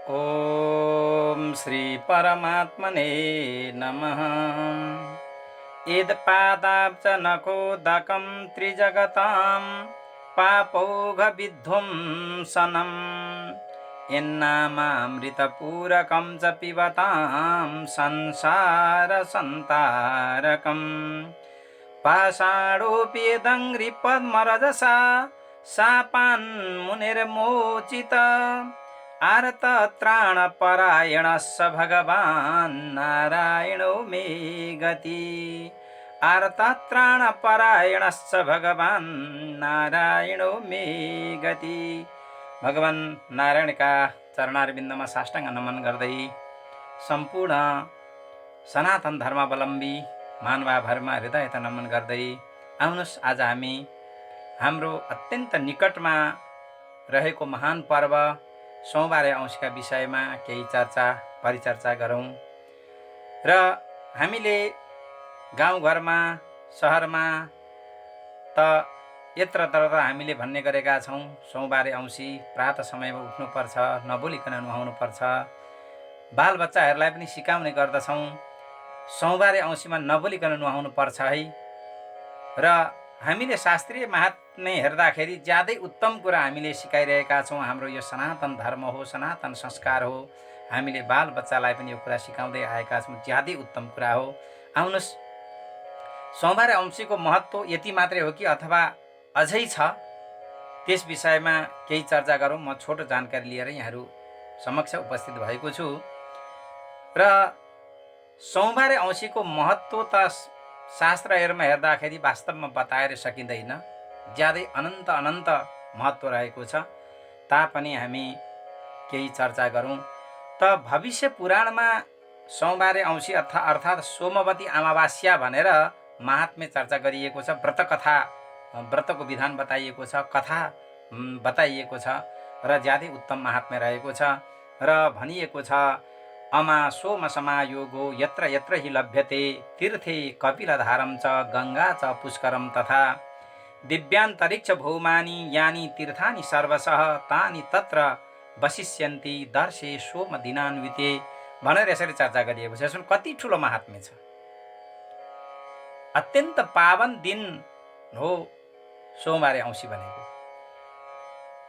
ॐ श्री परमात्मने नमः। यत्पादाब्जनखोदकं त्रिजगतां पापौघविध्वंसनम् यन्नामामृतपूरकं च पिबतां संसारसन्तारकम् पाषाणोऽप्येदङ्घ्रिपद्मरजसा शापान्मुनिर्मोचित आर्तत्राणपरायणः स भगवान् नारायणो मे गति। आर्तत्राणपरायणः स भगवान् नारायणो मे गति। भगवान नारायणका चरणारविन्दमा साष्टाङ्ग नमन गर्दै सम्पूर्ण सनातन धर्मावलम्बी मानवभरमा हृदयत नमन गर्दै आउनुहोस् आज हामी हाम्रो अत्यन्त निकटमा रहेको महान पर्व सोमबारे औँसीका विषयमा केही परिचर्चा गरौँ। र हामीले गाउँघरमा सहरमा त यत्रतत्र हामीले भन्ने गरेका छौँ सोमबारे औँसी प्रातः समयमा उठ्नुपर्छ, नबोलिकन नुहाउनुपर्छ। बालबच्चाहरूलाई पनि सिकाउने गर्दछौँ सोमबारे औँसीमा नबोलिकन नुहाउनुपर्छ है। र हामीले शास्त्रीय महात्म्य हेर्दाखेरि ज्यादै उत्तम कुरा हामीले सिकाइरहेका छौँ। हाम्रो यो सनातन धर्म हो, सनातन संस्कार हो। हामीले बालबच्चालाई पनि यो कुरा सिकाउँदै आएका छौँ, ज्यादै उत्तम कुरा हो। आउनुहोस् सोमबारे औँसीको महत्त्व यति मात्रै हो कि अथवा अझै छ, त्यस विषयमा केही चर्चा गरौँ। म छोटो जानकारी लिएर यहाँहरू समक्ष उपस्थित भएको छु। र सोमबारे औँसीको महत्त्व त शास्त्रहरूमा हेर्दाखेरि वास्तवमा बताएर सकिँदैन, ज्यादै अनन्त महत्त्व रहेको छ। तापनि हामी केही चर्चा गरौँ। त भविष्य पुराणमा सोमबारे औँसी अर्थात् सोमवती अमावास्या भनेर महात्म्य चर्चा गरिएको छ। व्रतको विधान बताइएको छ, कथा बताइएको छ र ज्यादै उत्तम महात्म्य रहेको छ। र भनिएको छ अमा सोम समायोगो यत्र यत्र हि लभ्यते तीर्थे कपिलधारम च गंगा च पुष्करम तथा दिव्यान्तरिक्ष भौमानि यानि तीर्थानि सर्वशः तानि तत्र वशिष्यन्ति दर्शे सोम दिनान्विते भनेर यसरी चर्चा गरिएको छ। यसमा कति ठुलो महात्म्य छ। अत्यन्त पावन दिन हो सोमबारे औँसी भनेको।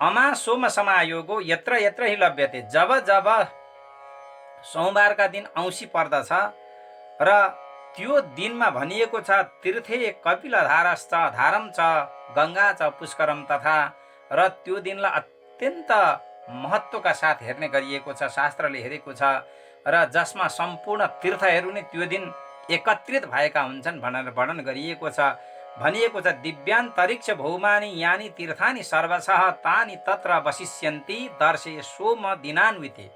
अमा सोम समायोगो यत्र यत्र हि लभ्यते, जब जब सोमबारका दिन औँसी पर्दछ र त्यो दिनमा भनिएको छ तीर्थे कपिलधारश्च धारम च गंगा च पुष्करम तथा, र त्यो दिनलाई अत्यन्त महत्त्वका साथ हेर्ने गरिएको छ, शास्त्रले हेरेको छ। र जसमा सम्पूर्ण तीर्थहरू नै त्यो दिन एकत्रित भएका हुन्छन् भनेर वर्णन गरिएको छ। भनिएको छ दिव्यान्तरिक्ष भौमानि यानि तीर्थानि सर्वशः तानि तत्र वशिष्यन्ति दर्शे सोम दिनान्विते।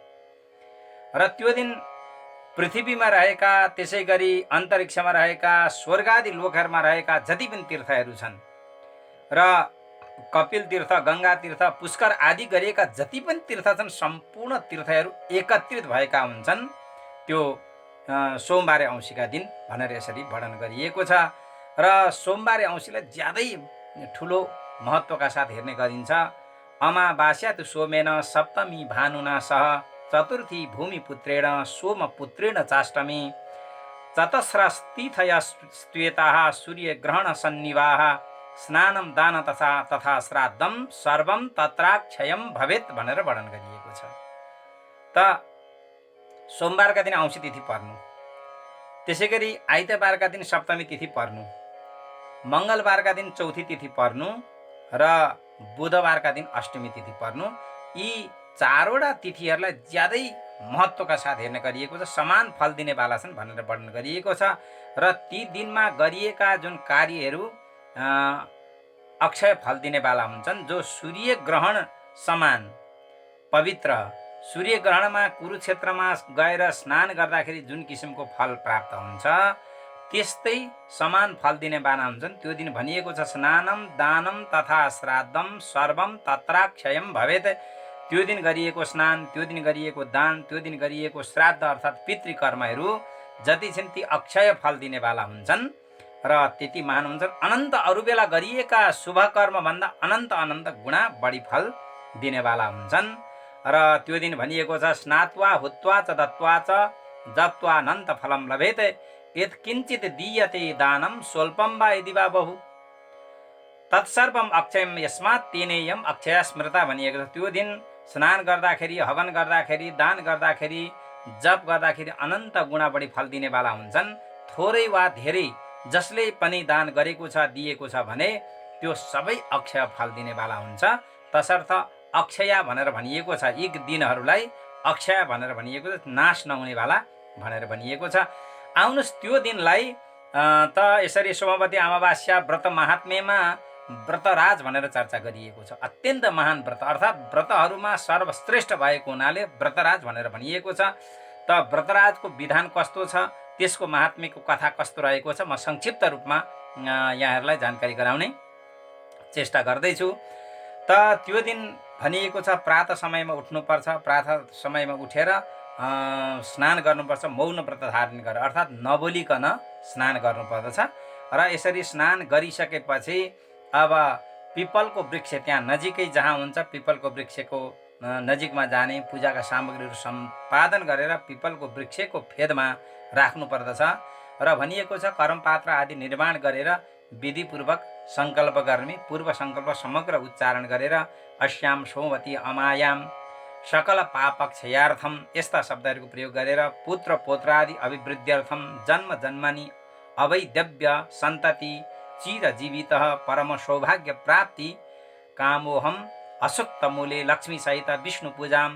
र त्यो दिन पृथ्वीमा रहेका, त्यसै गरी अन्तरिक्षमा रहेका, स्वर्गादि लोकहरूमा रहेका जति पनि तीर्थहरू छन् र कपिल तीर्थ, गंगा तीर्थ, पुष्कर आदि गरिएका जति पनि तीर्थ छन्, सम्पूर्ण तीर्थहरू एकत्रित भएका हुन्छन् त्यो सोमबारे औँसीका दिन भनेर यसरी वर्णन गरिएको छ। र सोमबारे औँसीलाई ज्यादै ठुलो महत्त्वका साथ हेर्ने गरिन्छ। अमावास्या तु सोमेन सप्तमी भानुना सह चतुर्थी भूमिपुत्रेण सोमपुत्रेण चाष्टमी चतस्रस्तिथय स्वेताः सूर्यग्रहण सन्निवाः स्नानं दान तथा श्राद्धं सर्वं तत्राक्षयं भवेत् भनेर वर्णन गरिएको छ। त सोमबारका दिन औँसी तिथि पर्नु, त्यसै गरी आइतबारका दिन सप्तमी तिथि पर्नु, मङ्गलबारका दिन चौथी तिथि पर्नु र बुधबारका दिन अष्टमी तिथि पर्नु, यी चारवटा तिथिहरूलाई ज्यादै महत्त्वका साथ हेर्ने गरिएको छ। समान फल दिने वाला छन् भनेर वर्णन गरिएको छ। र ती दिनमा गरिएका जुन कार्यहरू अक्षय फल दिने वाला हुन्छन्, जो सूर्य ग्रहण समान पवित्र। सूर्य ग्रहणमा कुरुक्षेत्रमा गएर स्नान गर्दाखेरि जुन किसिमको फल प्राप्त हुन्छ, त्यस्तै समान फल दिने वाला हुन्छन्। त्यो दिन भनिएको छ स्नानम दानम तथा श्राद्धम सर्वम तत्राक्षयम भवेत्। त्यो दिन गरिएको स्नान, त्यो दिन गरिएको दान, त्यो दिन गरिएको श्राद्ध अर्थात् पितृकर्महरू जति छन् ती अक्षय फल दिने वाला हुन्छन् र त्यति महान हुन्छन्। अनन्त अरू बेला गरिएका शुभ कर्मभन्दा अनन्त गुणा बढी फल दिनेवाला हुन्छन्। र त्यो दिन भनिएको छ स्नात्वा हुत्वा च दत्वा च जप्त्वानन्त फलम लभेत यत्किञ्चित दीयते दानं स्वल्पं वा यदि वा बहु तत्सर्वम अक्षयम यस्मात् तेनेयम अक्षय स्मृता भनिएको छ। त्यो दिन स्नान गर्दाखेरि, हवन गर्दाखेरि, दान गर्दाखेरि, जप गर्दाखेरि अनन्त गुणा बढी फल दिनेवाला हुन्छन्। थोरै वा धेरै जसले पनि दान गरेको छ, दिएको छ भने त्यो सबै अक्षय फल दिनेवाला हुन्छ। तसर्थ अक्षय भनेर भनिएको छ। यी दिनहरूलाई अक्षय भनेर भनिएको छ, नाश नहुनेवाला भनेर भनिएको छ। आउनुहोस् त्यो दिनलाई त यसरी सोमवती अमावास्या व्रत महात्म्यमा व्रतराज भनेर चर्चा गरिएको छ। अत्यन्त महान व्रत अर्थात् व्रतहरूमा सर्वश्रेष्ठ भएको हुनाले व्रतराज भनेर भनिएको छ। त व्रतराजको विधान कस्तो छ, त्यसको महात्म्यको कथा कस्तो रहेको छ, म संक्षिप्त रूपमा यहाँहरूलाई जानकारी गराउने चेष्टा गर्दैछु। त त्यो दिन भनिएको छ प्रातः समयमा उठ्नुपर्छ। प्रातः समयमा उठेर स्नान गर्नुपर्छ, मौन व्रत धारण गरेर अर्थात् नबोलिकन स्नान गर्नुपर्दछ। र यसरी स्नान गरिसकेपछि अब पिपलको वृक्ष त्यहाँ नजिकै जहाँ हुन्छ पिपलको वृक्षको नजिकमा जाने, पूजाका सामग्रीहरू सम्पादन गरेर पिपलको वृक्षको फेदमा राख्नु पर्दछ। र भनिएको छ कर्मपात्र आदि निर्माण गरेर विधिपूर्वक सङ्कल्प गर्ने, पूर्व सङ्कल्प समग्र उच्चारण गरेर अस्याम सोमवती अमायाम सकल पापक्षयार्थम यस्ता शब्दहरूको प्रयोग गरेर पुत्र पौत्रादि अभिवृद्ध्यर्थम जन्म जन्मनि अवैधव्य सन्तति चिरजीवित परम सौभाग्य प्राप्ति कामोहम अशुत्थ मूले लक्ष्मी सहित विष्णु पूजाम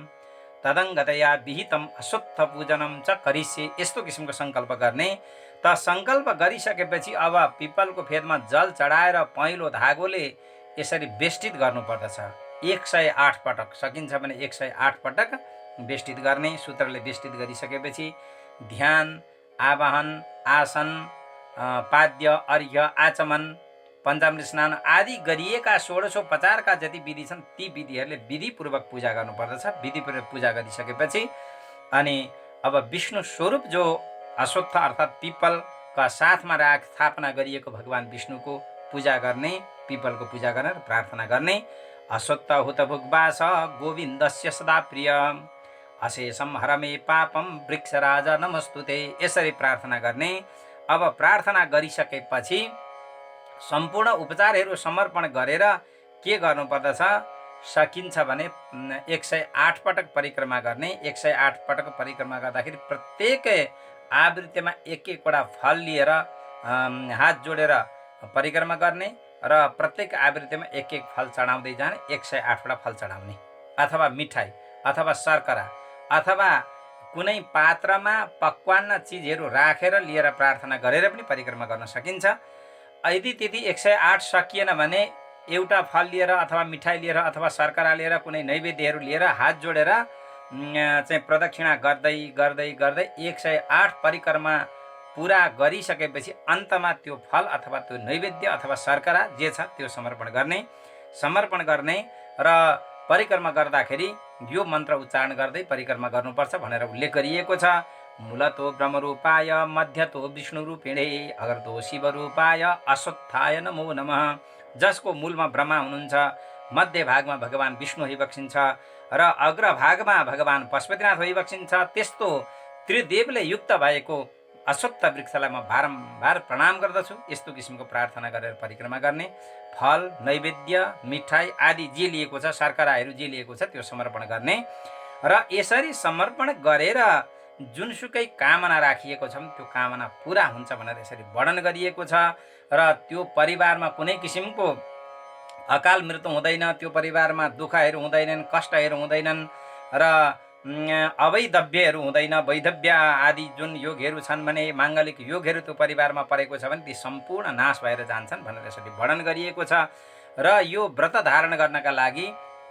तदङ्गतया विहितम अशुत्थ पूजनम च करिष्ये यस्तो किसिमको सङ्कल्प गर्ने। त सङ्कल्प गरिसकेपछि अब पिपलको फेदमा जल चढाएर पहेँलो धागोले यसरी बेष्टित गर्नुपर्दछ। 108 पटक सकिन्छ भने 108 पटक बेष्टित गर्ने। सूत्रले बेष्टित गरिसकेपछि ध्यान, आवाहन, आसन, पाद्य, अर्घ्य, आचमन, पञ्चामृत स्नान आदि गरिएका 1650 जति विधि छन् ती विधिहरूले विधिपूर्वक पूजा गर्नुपर्दछ। विधिपूर्वक पूजा गरिसकेपछि अनि अब विष्णु स्वरूप जो अश्वत्थ अर्थात् पिपलका साथमा स्थापना गरिएको भगवान् विष्णुको पूजा गर्ने, पिपलको पूजा गर्ने र प्रार्थना गर्ने। अश्वत्थ हुतभुग्वास गोविन्दस्य सदा प्रिय अशेषम हरमे पापम वृक्षराज नमस्तुते यसरी प्रार्थना गर्ने। अब प्रार्थना गरिसकेपछि सम्पूर्ण उपचारहरू समर्पण गरेर के गर्नुपर्दछ, सकिन्छ भने 108 पटक परिक्रमा गर्ने। 108 पटक परिक्रमा गर्दाखेरि प्रत्येक आवृत्तिमा एक एकवटा फल लिएर हात जोडेर परिक्रमा गर्ने र प्रत्येक आवृत्तिमा एक एक फल चढाउँदै जाने। 108 वटा फल चढाउने अथवा मिठाई अथवा शर्करा अथवा कुनै पात्रमा पक्वान्न चिजहरू राखेर लिएर प्रार्थना गरेर पनि परिक्रमा गर्न सकिन्छ। यदि त्यति 108 सकिएन भने एउटा फल लिएर अथवा मिठाई लिएर अथवा शर्करा लिएर कुनै नैवेद्यहरू लिएर हात जोडेर चाहिँ प्रदक्षिणा गर्दै गर्दै गर्दै 108 परिक्रमा पुरा गरिसकेपछि अन्तमा त्यो फल अथवा त्यो नैवेद्य अथवा शर्करा जे छ त्यो समर्पण गर्ने र परिक्रमा गर्दाखेरि यो मन्त्र उच्चारण गर्दै परिक्रमा गर्नुपर्छ भनेर उल्लेख गरिएको छ। मूलतो ब्रह्मरूपाय मध्यतो विष्णुरूपिणे अग्रतो शिवरूपाय अश्वत्थाय नमो नमः। जसको मूलमा ब्रह्मा हुनुहुन्छ, मध्य भागमा भगवान् विष्णु होइबक्सिन्छ र अग्रभागमा भगवान् पशुपतिनाथ होइबक्सिन्छ। त्यस्तो त्रिदेवले युक्त भएको अश्वत्थ वृक्षलाई म बारम्बार प्रणाम गर्दछु। यस्तो किसिमको प्रार्थना गरेर परिक्रमा गर्ने। फल, नैवेद्य, मिठाई आदि जे लिएको छ, शर्कराहरू जे लिएको छ त्यो समर्पण गर्ने र यसरी समर्पण गरेर जुनसुकै कामना राखिएको छ त्यो कामना पुरा हुन्छ भनेर यसरी वर्णन गरिएको छ। र त्यो परिवारमा कुनै किसिमको अकाल मृत्यु हुँदैन, त्यो परिवारमा दुःखहरू हुँदैनन्, कष्टहरू हुँदैनन् र अवैधव्यहरू हुँदैन। वैधव्य आदि जुन योगहरू छन् भने माङ्गलिक योगहरू त्यो परिवारमा परेको छ भने ती सम्पूर्ण नाश भएर जान्छन् भनेर यसरी वर्णन गरिएको छ। र यो व्रत धारण गर्नका लागि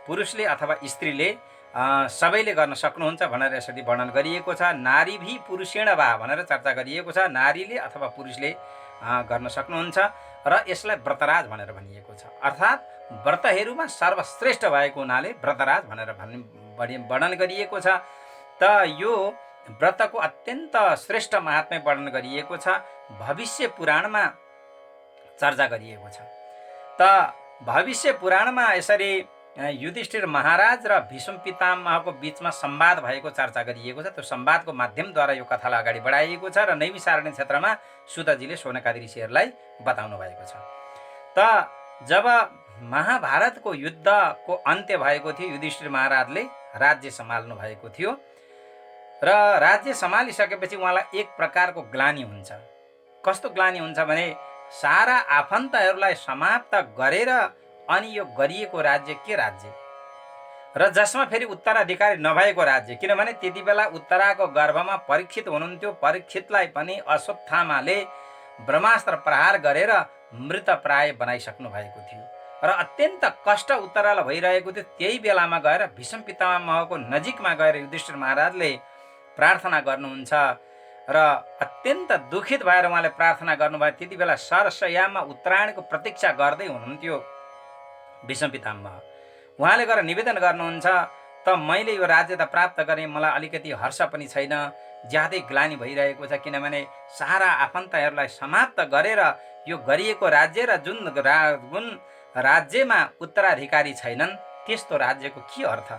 पुरुषले अथवा स्त्रीले सबैले गर्न सक्नुहुन्छ भनेर यसरी वर्णन गरिएको छ। नारी भी पुरुषेण वा भनेर चर्चा गरिएको छ। नारीले अथवा पुरुषले गर्न सक्नुहुन्छ र यसलाई व्रतराज भनेर भनिएको छ। अर्थात् व्रतहरूमा सर्वश्रेष्ठ भएको हुनाले व्रतराज भनेर वर्णन गरिएको छ। त यो व्रतको अत्यन्त श्रेष्ठ महात्म्य वर्णन गरिएको छ। भविष्य पुराणमा चर्चा गरिएको छ। त भविष्य पुराणमा यसरी युधिष्ठिर महाराज र भीष्म पितामहको बिचमा संवाद भएको चर्चा गरिएको छ। त्यो संवादको माध्यमद्वारा यो कथालाई अगाडि बढाइएको छ र नैमिषारण्य क्षेत्रमा सुतजीले शौनकादि ऋषिहरूलाई बताउनु भएको छ। त जब महाभारतको युद्धको अन्त्य भएको थियो, युधिष्ठिर महाराजले राज्य सम्हाल्नु भएको थियो र राज्य सम्हालिसकेपछि उहाँलाई एक प्रकारको ग्लानि हुन्छ। कस्तो ग्लानि हुन्छ भने सारा आफन्तहरूलाई समाप्त गरेर अनि यो गरिएको राज्य के राज्य र जसमा फेरि उत्तराधिकारी नभएको राज्य। किनभने त्यति बेला उत्तराको गर्भमा परीक्षित हुनुहुन्थ्यो। परीक्षितलाई पनि अश्वत्थामाले ब्रह्मास्त्र प्रहार गरेर मृतप्राय बनाइसक्नु भएको थियो र अत्यन्त कष्ट उत्तरालाई भइरहेको थियो। त्यही बेलामा गएर भीष्म पितामहको नजिकमा गएर युधिष्ठिर महाराजले प्रार्थना गर्नुहुन्छ र अत्यन्त दुखित भएर उहाँले प्रार्थना गर्नुभयो। त्यति बेला सरसयाममा उत्तरायणको प्रतीक्षा गर्दै हुनुहुन्थ्यो भीष्म पितामह। उहाँले गएर निवेदन गर्नुहुन्छ, त मैले यो राज्य त प्राप्त गरेँ, मलाई अलिकति हर्ष पनि छैन, ज्यादै ग्लानि भइरहेको छ। किनभने सारा आफन्तहरूलाई समाप्त गरेर यो गरिएको राज्य र जुन राज्यमा उत्तराधिकारी छैनन् त्यस्तो राज्यको के अर्थ।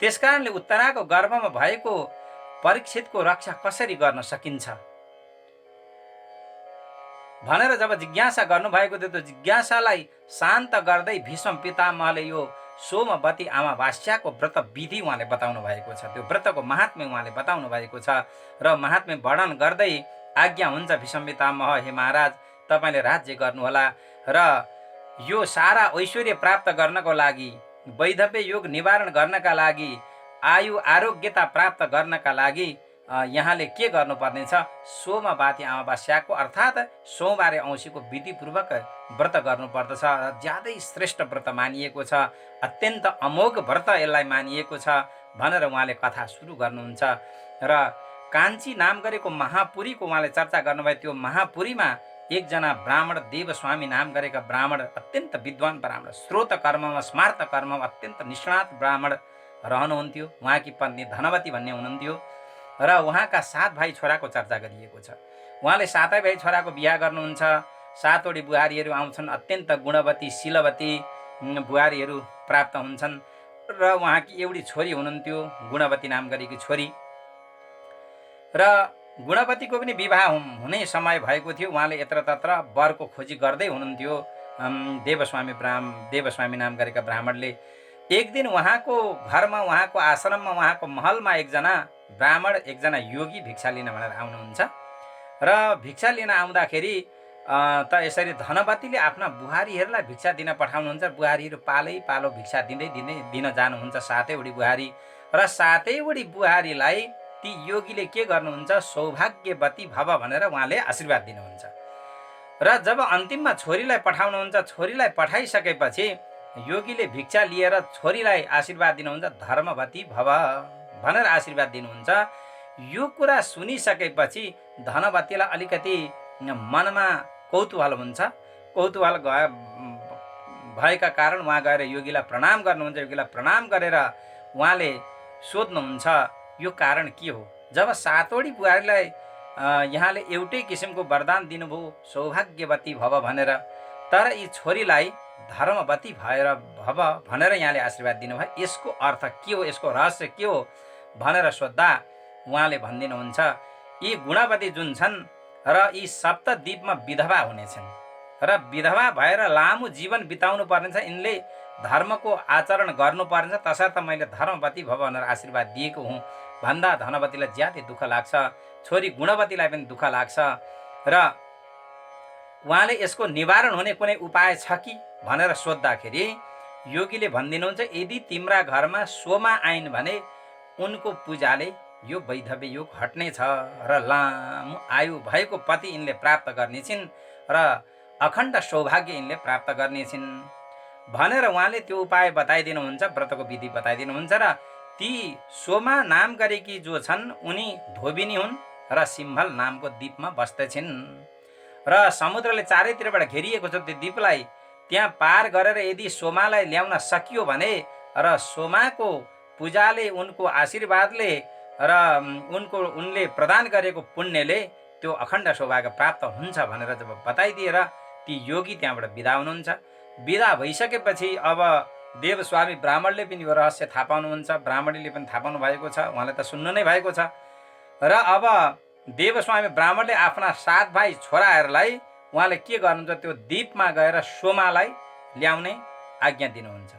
त्यसकारणले उत्तराको गर्भमा भएको परीक्षितको रक्षा कसरी गर्न सकिन्छ भनेर जब जिज्ञासा गर्नुभएको थियो, त्यो जिज्ञासालाई शान्त गर्दै भीष्म पितामहले यो सोमवती अमावास्याको व्रत विधि उहाँले बताउनु भएको छ। त्यो व्रतको महात्म्य उहाँले बताउनु भएको छ र महात्म्य वर्णन गर्दै आज्ञा हुन्छ भीष्म पितामह, हे महाराज तपाईँले राज्य गर्नुहोला र यो सारा ऐश्वर्य प्राप्त गर्नको लागि, वैधव्य योग निवारण गर्नका लागि, आयु आरोग्यता प्राप्त गर्नका लागि यहाँले के गर्नुपर्नेछ, सोमवती अमावास्याको अर्थात् सोमबारे औँसीको विधिपूर्वक व्रत गर्नुपर्दछ। ज्यादै श्रेष्ठ व्रत मानिएको छ, अत्यन्त अमोघ व्रत यसलाई मानिएको छ भनेर उहाँले कथा सुरु गर्नुहुन्छ र काञ्ची नाम गरेको महापुरीको उहाँले चर्चा गर्नुभयो। त्यो महापुरीमा एकजना ब्राह्मण, देवस्वामी नाम गरेका ब्राह्मण, अत्यन्त विद्वान ब्राह्मण, स्रोत कर्ममा स्मार्त कर्ममा अत्यन्त निष्णात ब्राह्मण रहनुहुन्थ्यो। उहाँकी पत्नी धनवती भन्ने हुनुहुन्थ्यो र उहाँका 7 भाइ छोराको चर्चा गरिएको छ। उहाँले 7 भाइ छोराको बिहा गर्नुहुन्छ। 7वटी बुहारीहरू आउँछन्, अत्यन्त गुणवती शीलवती बुहारीहरू प्राप्त हुन्छन् र उहाँकी एउटी छोरी हुनुहुन्थ्यो, गुणवती नाम गरेकी छोरी। र गुणवतीको पनि विवाह हुने समय भएको थियो। उहाँले यत्रतत्र वरको खोजी गर्दै हुनुहुन्थ्यो। देवस्वामी नाम गरेका ब्राह्मणले एक दिन उहाँको घरमा, उहाँको आश्रममा, उहाँको महलमा एकजना ब्राह्मण, एकजना योगी भिक्षा लिन भनेर आउनुहुन्छ र भिक्षा लिन आउँदाखेरि त यसरी धनवतीले आफ्ना बुहारीहरूलाई भिक्षा दिन पठाउनुहुन्छ। बुहारीहरू पालै पालो भिक्षा दिन जानुहुन्छ, 7वटी बुहारी र 7वटी बुहारीलाई ती योगीले के गर्नुहुन्छ, सौभाग्यवती भव भनेर उहाँले आशीर्वाद दिनुहुन्छ र जब अन्तिममा छोरीलाई पठाउनुहुन्छ, छोरीलाई पठाइसकेपछि योगीले भिक्षा लिएर छोरीलाई आशीर्वाद दिनुहुन्छ, धर्मवती भव भनेर आशीर्वाद दिनुहुन्छ। यो कुरा सुनिसकेपछि धनवतीलाई अलिकति मनमा कौतूहल हुन्छ। कौतूहल भएका कारण उहाँ गएर योगीलाई प्रणाम गर्नुहुन्छ। योगीलाई प्रणाम गरेर उहाँले सोध्नुहुन्छ यो कारण के हो। जब 7वटी बुहारीलाई यहाँले एउटै किसिमको वरदान दिनुभयो, सौभाग्यवती भव भनेर, तर यी छोरीलाई धर्मवती भएर भव भनेर यहाँले आशीर्वाद दिनुभयो, यसको अर्थ के हो, यसको रहस्य के हो भनेर सोद्धा उहाँले भनिदिनुहुन्छ, यी गुणवती जुन छन् र यी सप्तद्वीपमा विधवा हुनेछन् र विधवा भएर लामो जीवन बिताउनु पर्नेछ, यिनले धर्मको आचरण गर्नुपर्नेछ, तसर्थ मैले धर्मवती भव भनेर आशीर्वाद दिएको हुँ भन्दा धनवतीलाई ज्यादै दुःख लाग्छ, छोरी गुणवतीलाई पनि दुःख लाग्छ र उहाँले यसको निवारण हुने कुनै उपाय छ कि भनेर सोद्धाखेरि योगीले भनिदिनुहुन्छ, यदि तिम्रा घरमा सोमा आइन् भने उनको पूजाले यो वैधव्य योग हट्नेछ र लामो आयु भएको पति यिनले प्राप्त गर्नेछिन् र अखण्ड सौभाग्य यिनले प्राप्त गर्नेछिन् भनेर उहाँले त्यो उपाय बताइदिनुहुन्छ, व्रतको विधि बताइदिनुहुन्छ र ती सोमा नाम गरेकी जो छन् उनी धोबिनी हुन् र सिम्भल नामको द्वीपमा बस्दछिन् र समुद्रले चारैतिरबाट घेरिएको छ। त्यो द्वीपलाई त्यहाँ पार गरेर यदि सोमालाई ल्याउन सकियो भने र सोमाको पूजाले, उनको आशीर्वादले र उनले प्रदान गरेको पुण्यले त्यो अखण्ड सौभाग्य प्राप्त हुन्छ भनेर जब बताइदिएर ती योगी त्यहाँबाट बिदा हुनुहुन्छ। बिदा भइसकेपछि अब देवस्वामी ब्राह्मणले पनि यो रहस्य थाहा पाउनुहुन्छ, ब्राह्मणीले पनि थाहा पाउनु भएको छ, उहाँले त सुन्नु नै भएको छ। र अब देवस्वामी ब्राह्मणले आफ्ना 7 भाइ छोराहरूलाई उहाँले के गर्नुहुन्छ, त्यो दीपमा गएर सोमालाई ल्याउने आज्ञा दिनुहुन्छ।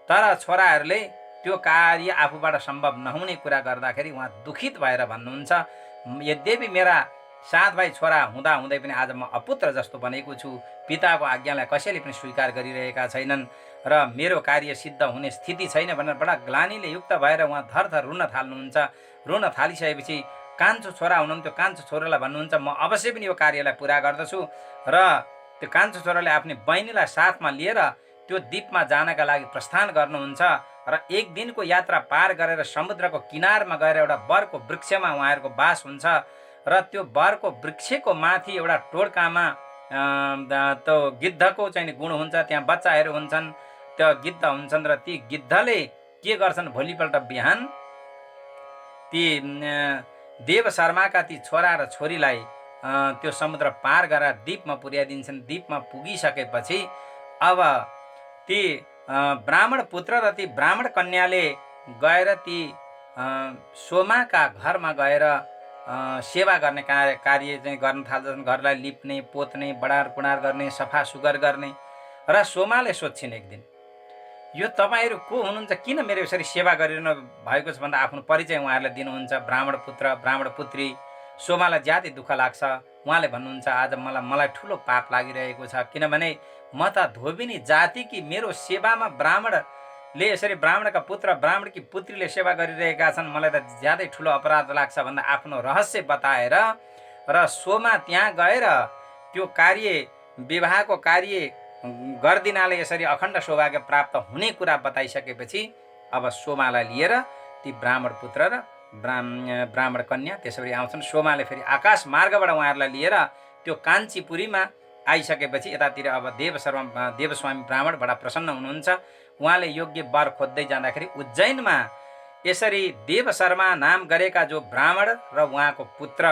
तर छोराहरूले त्यो कार्य आफूबाट सम्भव नहुने कुरा गर्दाखेरि उहाँ दुखित भएर भन्नुहुन्छ, यद्यपि मेरा 7 भाइ छोरा हुँदा हुँदै पनि आज म अपुत्र जस्तो बनेको छु, पिताको आज्ञालाई कसैले पनि स्वीकार गरिरहेका छैनन् र मेरो कार्य सिद्ध हुने स्थिति छैन भनेर बडा ग्लानीले युक्त भएर उहाँ थरथर रुन थाल्नुहुन्छ। रुन थालिसकेपछि कान्छो छोरा हुनुहुन्थ्यो, कान्छो छोरालाई भन्नुहुन्छ, म अवश्य पनि यो कार्यलाई पुरा गर्दछु। र त्यो कान्छो छोराले आफ्नो बहिनीलाई साथमा लिएर त्यो द्वीपमा जानका लागि प्रस्थान गर्नुहुन्छ र एक दिनको यात्रा पार गरेर समुद्रको किनारमा गएर एउटा बरको वृक्षमा उहाँहरूको बास हुन्छ र त्यो बरको वृक्षको माथि एउटा टोड्कामा त्यो गिद्धको चाहिँ गुण हुन्छ, त्यहाँ बच्चाहरू हुन्छन्, त्यो गिद्ध हुन्छन् र ती गिद्धले के गर्छन्, भोलिपल्ट बिहान ती देव शर्माका ती छोरा र छोरीलाई त्यो समुद्र पार गरेर द्वीपमा पुर्याइदिन्छन्। द्वीपमा पुगिसकेपछि अब ती ब्राह्मण पुत्र र ती ब्राह्मण कन्याले गएर ती सोमाका घरमा गएर सेवा गर्ने कार्य चाहिँ गर्न थाल्छन्। घरलाई लिप्ने, पोत्ने, बडार कुडार गर्ने, सफा सुग्घर गर्ने। र सोमाले सोध्छिन् एक दिन, यो तपाईँहरू को हुनुहुन्छ, किन मेरो यसरी सेवा गरिरहनु भएको छ भन्दा आफ्नो परिचय उहाँहरूले दिनुहुन्छ। ब्राह्मण पुत्र, ब्राह्मण पुत्री। सोमालाई ज्यादै दुःख लाग्छ। उहाँले भन्नुहुन्छ, आज मलाई ठुलो पाप लागिरहेको छ, किनभने म त धोबिनी जातिकी, मेरो सेवामा ब्राह्मणले यसरी ब्राह्मणका पुत्र, ब्राह्मणकी पुत्रीले सेवा गरिरहेका छन्, मलाई त ज्यादै ठुलो अपराध लाग्छ भन्दा आफ्नो रहस्य बताएर र सोमा त्यहाँ गएर त्यो कार्य, विवाहको कार्य गर्दिनाले यसरी अखण्ड सौभाग्य प्राप्त हुने कुरा बताइसकेपछि अब सोमालाई लिएर ती ब्राह्मण पुत्र र ब्राह्मण कन्या त्यसरी आउँछन्। सोमाले फेरि आकाश मार्गबाट उहाँहरूलाई लिएर त्यो काञ्चीपुरीमा आइसकेपछि यतातिर अब देवस्वामी ब्राह्मण बडा प्रसन्न हुनुहुन्छ। उहाँले योग्य वर खोज्दै जाँदाखेरि उज्जैनमा यसरी देव शर्मा नाम गरेका जो ब्राह्मण र उहाँको पुत्र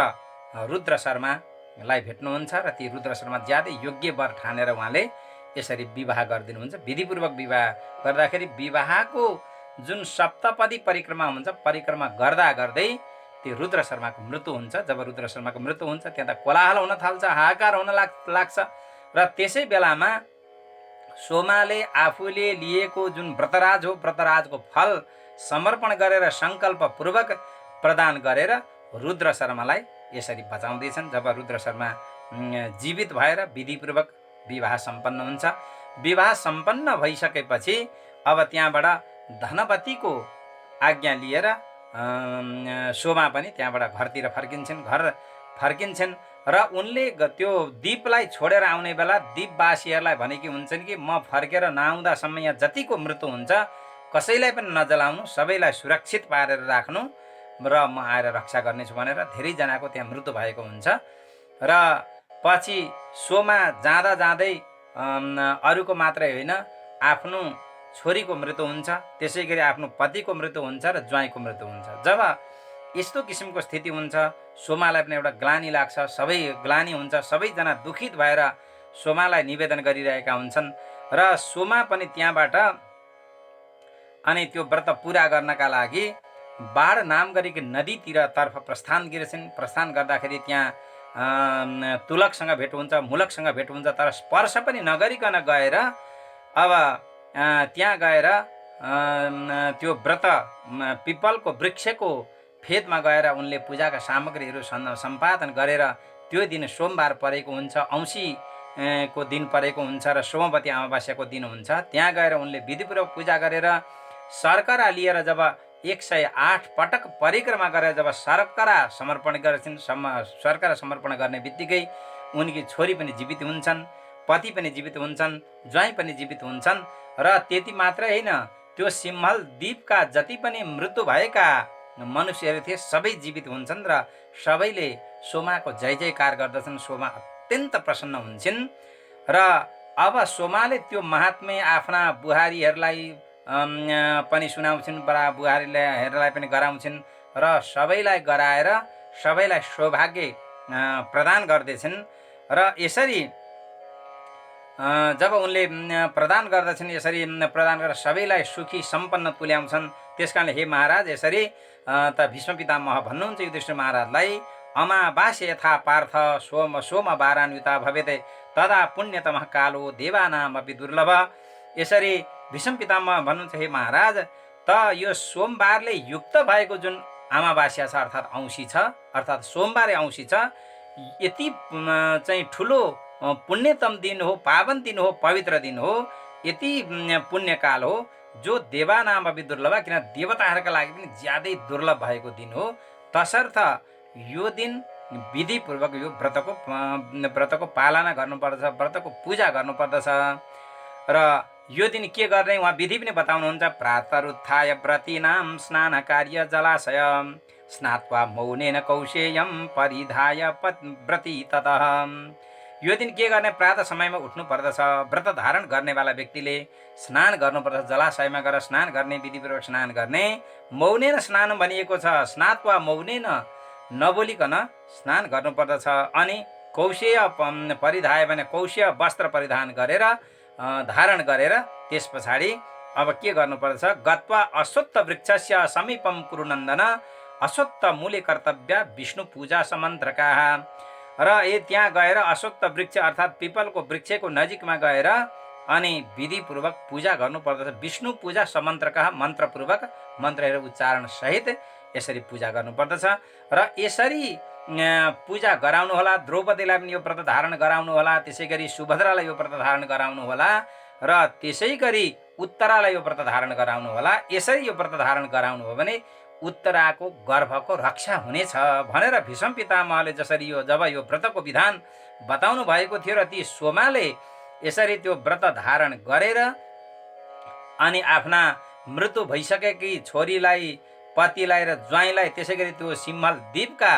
रुद्र शर्मालाई भेट्नुहुन्छ र ती रुद्र शर्मा ज्यादै योग्य वर ठानेर उहाँले यसरी विवाह गरिदिनुहुन्छ। विधिपूर्वक विवाह गर्दाखेरि विवाहको जुन सप्तपदी परिक्रमा हुन्छ, परिक्रमा गर्दा गर्दै त्यो रुद्र शर्माको मृत्यु हुन्छ। जब रुद्र शर्माको मृत्यु हुन्छ त्यहाँ त कोलाहल हुन थाल्छ, हाहाकार हुन लाग्छ र त्यसै बेलामा सोमाले आफूले लिएको जुन व्रतराज हो, व्रतराजको फल समर्पण गरेर सङ्कल्पपूर्वक प्रदान गरेर रुद्र शर्मालाई यसरी बचाउँदैछन्। जब रुद्र शर्मा जीवित भएर विधिपूर्वक विवाह सम्पन्न हुन्छ। विवाह सम्पन्न भइसकेपछि अब त्यहाँबाट धनपतिको आज्ञा लिएर सोमा पनि त्यहाँबाट घरतिर फर्किन्छन् र उनले त्यो द्वीपलाई छोडेर आउने बेला द्वीपवासीहरूलाई भनेकी हुन्छन् कि म फर्केर नआउँदासम्म यहाँ जतिको मृत्यु हुन्छ कसैलाई पनि नजलाउनु, सबैलाई सुरक्षित पारेर राख्नु र म आएर रक्षा गर्नेछु भनेर धेरैजनाको त्यहाँ मृत्यु भएको हुन्छ। र पछि सोमा जाँदा जाँदै अरूको मात्रै होइन, आफ्नो छोरीको मृत्यु हुन्छ, त्यसै गरी आफ्नो पतिको मृत्यु हुन्छ र ज्वाइँको मृत्यु हुन्छ। जब यस्तो किसिमको स्थिति हुन्छ सोमालाई पनि एउटा ग्लानी लाग्छ, सबै ग्लानी हुन्छ, सबैजना दुखित भएर सोमालाई निवेदन गरिरहेका हुन्छन् र सोमा पनि त्यहाँबाट अनि त्यो व्रत पुरा गर्नका लागि बाढ नाम गरेको नदीतिर तर्फ प्रस्थान गर्दाखेरि त्यहाँ तुलकसँग भेट हुन्छ, मुलकसँग भेट हुन्छ, तर स्पर्श पनि नगरिकन गएर अब त्यहाँ गएर त्यो व्रत पिपलको वृक्षको फेदमा गएर उनले पूजाका सामग्रीहरू सम्पादन गरेर त्यो दिन सोमबार परेको हुन्छ, औँसीको दिन परेको हुन्छ र सोमवती अमावास्याको दिन हुन्छ। त्यहाँ गएर उनले विधिपूर्वक पूजा गरेर शर्करा लिएर जब 108 पटक परिक्रमा गरेर जब शर्करा समर्पण गर्छन्, शर्करा समर्पण गर्ने बित्तिकै उनकी छोरी पनि जीवित हुन्छन्, पति पनि जीवित हुन्छन्, ज्वाइँ पनि जीवित हुन्छन् र त्यति मात्रै होइन, त्यो सिम्हल द्वीपका जति पनि मृत्यु भएका मनुष्यहरू थिए सबै जीवित हुन्छन् र सबैले सोमाको जय जयकार गर्दछन्। सोमा अत्यन्त प्रसन्न हुन्छन् र अब सोमाले त्यो महात्म्य आफ्ना बुहारीहरूलाई पनि सुनाउँछिन्, बुहारीहरूलाई पनि गराउँछिन् र सबैलाई गराएर सबैलाई सौभाग्य प्रदान गर्दैछन्। र यसरी जब उनले प्रदान गर्दछन्, यसरी प्रदान गरेर सबैलाई सुखी सम्पन्न तुल्याउँछन्। त्यस कारणले हे महाराज, यसरी त भीष्म पितामह भन्नुहुन्छ युधिष्ठिर महाराजलाई, अमावास्या यथा पार्थ सोम वारान्विता भवेते तदा पुण्यतमः कालो देवानामपि दुर्लभ। यसरी भीष्म पितामह भन्नुहुन्छ, हे महाराज, त यो सोमबारले युक्त भएको जुन अमावास्या छ अर्थात् औँसी छ, अर्थात् सोमबारे औँसी छ, यति चाहिँ ठुलो पुण्यतम दिन हो, पावन दिन हो, पवित्र दिन हो, यति पुण्यकाल हो जो देवानाम अभी दुर्लभ, किन देवताहरूका लागि पनि ज्यादै दुर्लभ भएको दिन हो। तसर्थ यो दिन विधिपूर्वक यो व्रतको पालना गर्नुपर्दछ, व्रतको पूजा गर्नुपर्दछ। र यो दिन के गर्ने उहाँ विधि पनि बताउनुहुन्छ। प्रातरुत्थाय व्रतीनाम स्नान कार्य जलाशय स्नात्वा मौनेन कौशेयम परिधाय व्रती ततः। यो दिन के गर्ने, प्रातः समयमा उठ्नु पर्दछ। व्रत धारण गर्नेवाला व्यक्तिले स्नान गर्नुपर्दछ, जलाशयमा गएर स्नान गर्ने, विधिपूर्वक स्नान गर्ने। मौनेन स्नान भनिएको छ, स्नात्वा मौनेन, नबोलिकन स्नान गर्नुपर्दछ। अनि कौशेय परिधाय भने कौशेय वस्त्र परिधान गरेर धारण गरेर त्यस पछाडि अब के गर्नुपर्दछ, गत्वा अश्वत्थ वृक्षस्य समीपम कुरुनन्दन अश्वत्थ मूले कर्तव्य विष्णु पूजा समन्त्रका। र त्यहाँ गएर अश्वत्थ वृक्ष अर्थात् पिपलको वृक्षको नजिकमा गएर अनि विधिपूर्वक पूजा गर्नुपर्दछ। विष्णु पूजा समन्त्रका, मन्त्रपूर्वक, मन्त्रहरू उच्चारण सहित यसरी पूजा गर्नुपर्दछ। र यसरी पूजा गराउनु होला। द्रौपदीलाई पनि यो व्रत धारण गराउनु होला, त्यसै गरी सुभद्रालाई यो व्रत धारण गराउनु होला, र त्यसै गरी उत्तरालाई यो व्रत धारण गराउनु होला। यसरी यो व्रत धारण गराउनु हो भने उत्तराको गर्भको रक्षा हुनेछ भनेर भीष्म पितामहले जसरी जब यो व्रतको विधान बताउनु भएको थियो र ती सोमाले यसरी त्यो व्रत धारण गरेर अनि आफ्ना मृत्यु भइसकेकी छोरीलाई, पतिलाई र ज्वाइँलाई, त्यसै गरी त्यो सिम्हल द्वीपका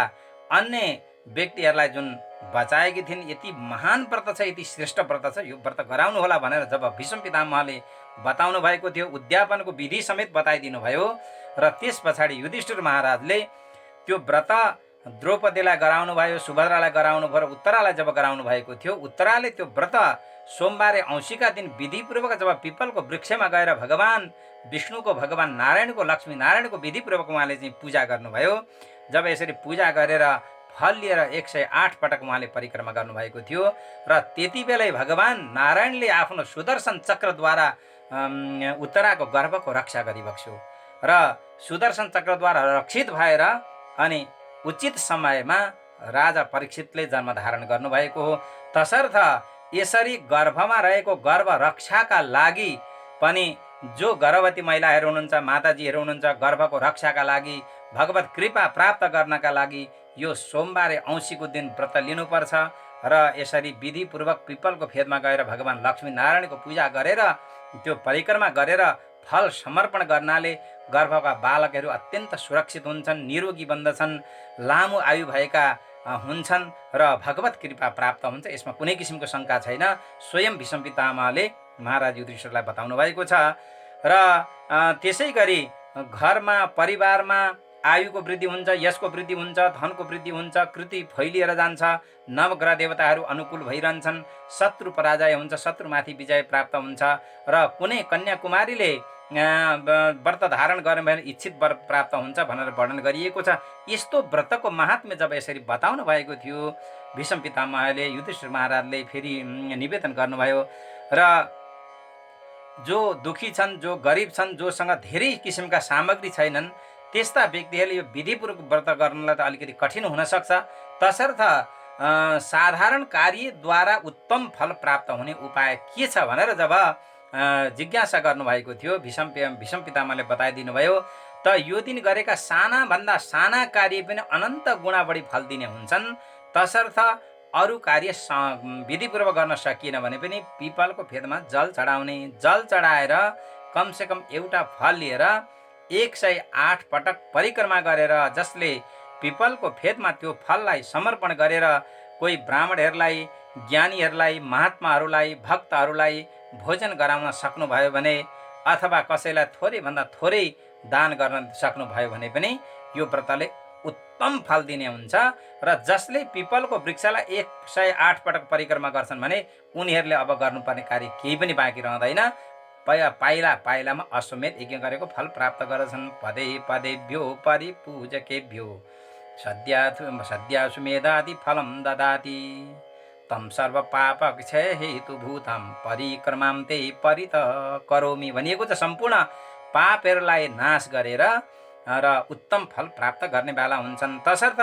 अन्य व्यक्तिहरूलाई जुन बचाएकी थिइन्, यति महान व्रत छ, यति श्रेष्ठ व्रत छ, यो व्रत गराउनु होला भनेर जब भीष्म पितामहले बताउनु भएको थियो, उद्यापनको विधि समेत बताइदिनु भयो। र त्यस पछाडि युधिष्ठिर महाराजले त्यो व्रत द्रौपदीलाई गराउनु भयो, सुभद्रालाई गराउनु भयो, उत्तरालाई जब गराउनु भएको थियो, उत्तराले त्यो व्रत सोमबारे औँसीका दिन विधिपूर्वक जब पिपलको वृक्षमा गएर भगवान विष्णुको, भगवान नारायणको, लक्ष्मी नारायणको विधिपूर्वक उहाँले चाहिँ पूजा गर्नुभयो। जब यसरी पूजा गरेर फल लिएर 108 पटक उहाँले परिक्रमा गर्नुभएको थियो र त्यति बेलै भगवान नारायणले आफ्नो सुदर्शन चक्रद्वारा उत्तराको गर्भको रक्षा गरिबक्स्यो र सुदर्शन चक्रद्वारा रक्षित भएर अनि उचित समयमा राजा परीक्षितले जन्म धारण गर्नुभएको हो। तसर्थ यसरी गर्भमा रहेको गर्भ रक्षाका लागि पनि जो गर्भवती महिलाहरू हुनुहुन्छ, माताजीहरू हुनुहुन्छ, गर्भको रक्षाका लागि, भगवत कृपा प्राप्त गर्नका लागि यो सोमबारे औँसीको दिन व्रत लिनुपर्छ। र यसरी विधिपूर्वक पिपलको फेदमा गएर भगवान लक्ष्मी नारायणको पूजा गरेर त्यो परिक्रमा गरेर फल समर्पण गर्नाले गर्भका बालकहरू अत्यन्त सुरक्षित हुन्छन्, निरोगी बन्दछन्, लामो आयु भएका हुन्छन् र भगवत कृपा प्राप्त हुन्छ। यसमा कुनै किसिमको शङ्का छैन। स्वयं भीष्म पितामहले महाराज युधिष्ठिरलाई बताउनु भएको छ। र त्यसै गरी घरमा, परिवारमा आयुको वृद्धि हुन्छ, यशको वृद्धि हुन्छ, धनको वृद्धि हुन्छ, कृति फैलिएर जान्छ, नवग्रह देवताहरू अनुकूल भइरहन्छन्, शत्रु पराजय हुन्छ, शत्रुमाथि विजय प्राप्त हुन्छ र कुनै कन्याकुमारीले व्रत धारण गर्ने भने इच्छित वर प्राप्त हुन्छ भनेर वर्णन गरिएको छ। यस्तो व्रतको महात्म्य जब यसरी बताउनु भएको थियो, भीष्म पितामहले युधिष्ठिर महाराजले फेरि निवेदन गर्नुभयो र जो दुखी छन्, जो गरिब छन्, जोसँग धेरै किसिमका सामग्री छैनन्, त्यस्ता व्यक्तिहरूले यो विधिपूर्वक व्रत गर्नलाई त अलिकति कठिन हुनसक्छ। तसर्थ साधारण कार्यद्वारा उत्तम फल प्राप्त हुने उपाय के छ भनेर जब जिज्ञासा गर्नुभएको थियो, भीष्म पितामहले बताइदिनु भयो। त यो दिन गरेका सानाभन्दा साना कार्य पनि अनन्त गुणा बढी फल दिने हुन्छन्। तसर्थ अरू कार्य विधिपूर्वक गर्न सकिएन भने पनि पिपलको फेदमा जल चढाउने, जल चढाएर कमसेकम एउटा फल लिएर 108 पटक परिक्रमा गरेर, जसले पिपलको फेदमा त्यो फललाई समर्पण गरेर कोही ब्राह्मणहरूलाई, ज्ञानीहरूलाई, महात्माहरूलाई, भक्तहरूलाई भोजन गराउन सक्नुभयो भने अथवा कसैलाई थोरैभन्दा थोरै दान गर्न सक्नुभयो भने पनि यो व्रतले उत्तम फल दिने हुन्छ। र जसले पिपलको वृक्षलाई 108 पटक परिक्रमा गर्छन् भने उनीहरूले अब गर्नुपर्ने कार्य केही पनि बाँकी रहँदैन। पाइला पाइलामा अश्वमेध यज्ञ गरेको फल प्राप्त गर्छन्। पदे पदेभ्यो परिपूजकेभ्यो सद्याश्वमेधादि फलम ददाति तम सर्व पाप क्षय हेतुभूतम परिक्रमां ते परित करोमि भनिएको छ। सम्पूर्ण पापहरूलाई नाश गरेर र उत्तम फल प्राप्त गर्ने बेला हुन्छन्। तसर्थ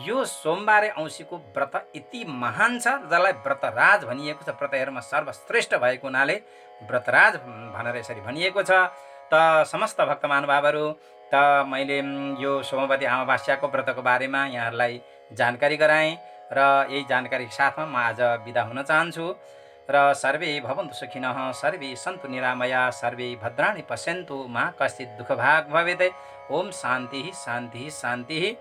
यो सोमबारे औँसीको व्रत यति महान छ जसलाई व्रतराज भनिएको छ। व्रतहरूमा सर्वश्रेष्ठ भएको हुनाले व्रतराज भनेर यसरी भनिएको छ। त समस्त भक्त महानुभावहरू, त मैले यो सोमवती अमावास्याको व्रतको बारेमा यहाँहरूलाई जानकारी गराएँ र यही जानकारीको साथमा म आज बिदा हुन चाहन्छु। र सर्वे भवन्तु सुखिनः, सर्वे सन्तु निरामया, सर्वे भद्राणि पश्यन्तु, मा कश्चित् दुःखभाग् भवेत्। ओम शान्ति शान्ति शान्ति।